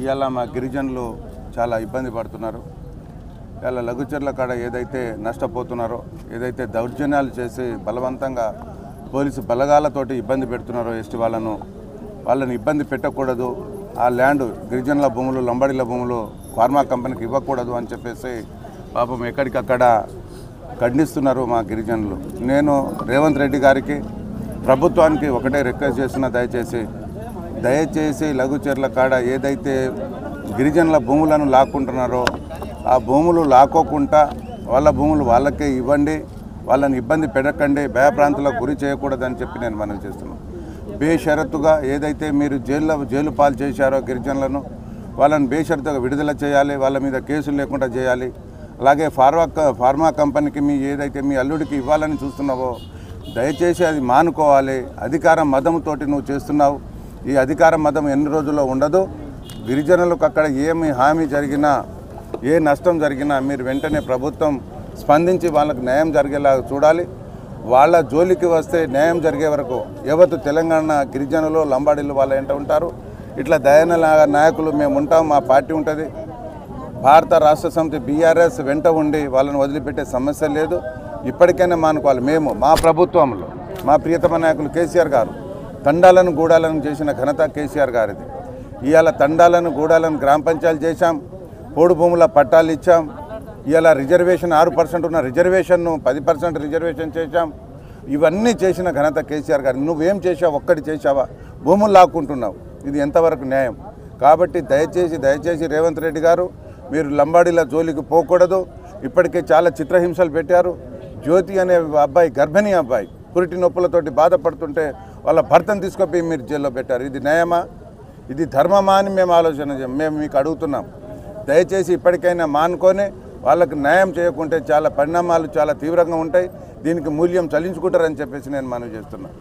ఇవాళ మా గిరిజనులు చాలా ఇబ్బంది పడుతున్నారు. ఇవాళ లఘుచర్ల కాడ ఏదైతే నష్టపోతున్నారో, ఏదైతే దౌర్జన్యాలు చేసి బలవంతంగా పోలీసు బలగాలతోటి ఇబ్బంది పెడుతున్నారో ఎస్టీ వాళ్ళని ఇబ్బంది పెట్టకూడదు, ఆ ల్యాండ్ గిరిజనుల భూములు, లంబాడీల భూములు ఫార్మా కంపెనీకి ఇవ్వకూడదు అని చెప్పేసి పాపం ఎక్కడికక్కడ ఖండిస్తున్నారు మా గిరిజనులు. నేను రేవంత్ రెడ్డి గారికి, ప్రభుత్వానికి ఒకటే రిక్వెస్ట్ చేస్తున్నా, దయచేసి లఘుచర్ల కాడ ఏదైతే గిరిజనుల భూములను లాక్కుంటున్నారో ఆ భూములు లాక్కోకుండా వాళ్ళ భూములు వాళ్ళకే ఇవ్వండి, వాళ్ళని ఇబ్బంది పెట్టకండి, భయప్రాంతాలకు గురి చేయకూడదని చెప్పి నేను మనవి చేస్తున్నాను. బేషరతుగా ఏదైతే మీరు జైలు పాలు చేశారో గిరిజనులను, వాళ్ళని బేషరతుగా విడుదల చేయాలి, వాళ్ళ మీద కేసులు లేకుండా చేయాలి. అలాగే ఫార్మా కంపెనీకి ఏదైతే మీ అల్లుడికి ఇవ్వాలని చూస్తున్నావో దయచేసి అది మానుకోవాలి. అధికార మదంతోటి నువ్వు చేస్తున్నావు. ఈ అధికార మదం ఎన్ని రోజుల్లో ఉండదు. గిరిజనులకు అక్కడ ఏమి హామీ జరిగినా, ఏ నష్టం జరిగినా మీరు వెంటనే ప్రభుత్వం స్పందించి వాళ్ళకు న్యాయం జరిగేలా చూడాలి. వాళ్ళ జోలికి వస్తే న్యాయం జరిగే వరకు యావత్తు తెలంగాణ గిరిజనులు, లంబాడీలు వాళ్ళ వెంట ఉంటారు. ఇట్లా దయాన నాయకులు మేము ఉంటాం, మా పార్టీ ఉంటుంది. భారత రాష్ట్ర సమితి బీఆర్ఎస్ వెంట ఉండి వాళ్ళని వదిలిపెట్టే సమస్య లేదు. ఇప్పటికైనా మానుకోవాలి. మేము మా ప్రభుత్వంలో మా ప్రియతమ నాయకులు కేసీఆర్ గారు తండాలను గూడాలను చేసిన ఘనత కేసీఆర్ గారిది. ఇవాళ తండాలను గూడాలను గ్రామ పంచాయతీలు చేశాం, పోడు భూముల పట్టాలు ఇచ్చాం. ఇవాళ రిజర్వేషన్ 6% ఉన్న రిజర్వేషన్ను 10% రిజర్వేషన్ చేశాం. ఇవన్నీ చేసిన ఘనత కేసీఆర్ గారు. నువ్వేం చేసావు? ఒక్కటి చేసావా? భూములు లాక్కుంటున్నావు. ఇది ఎంతవరకు న్యాయం? కాబట్టి దయచేసి రేవంత్ రెడ్డి గారు, మీరు లంబాడీల జోలికి పోకూడదు. ఇప్పటికే చాలా చిత్రహింసలు పెట్టారు. జ్యోతి అనే అబ్బాయి, గర్భిణీ అబ్బాయి, పురిటి నొప్పులతోటి బాధపడుతుంటే వాళ్ళ భర్తను తీసుకుపోయి మీరు జైల్లో పెట్టారు. ఇది న్యాయమా? ఇది ధర్మమా అని మేము మీకు అడుగుతున్నాం. దయచేసి ఇప్పటికైనా మానుకొని వాళ్ళకు న్యాయం చేయకుంటే చాలా పరిణామాలు చాలా తీవ్రంగా ఉంటాయి. దీనికి మూల్యం చెల్లించుకుంటారని చెప్పేసి నేను మనవి చేస్తున్నాను.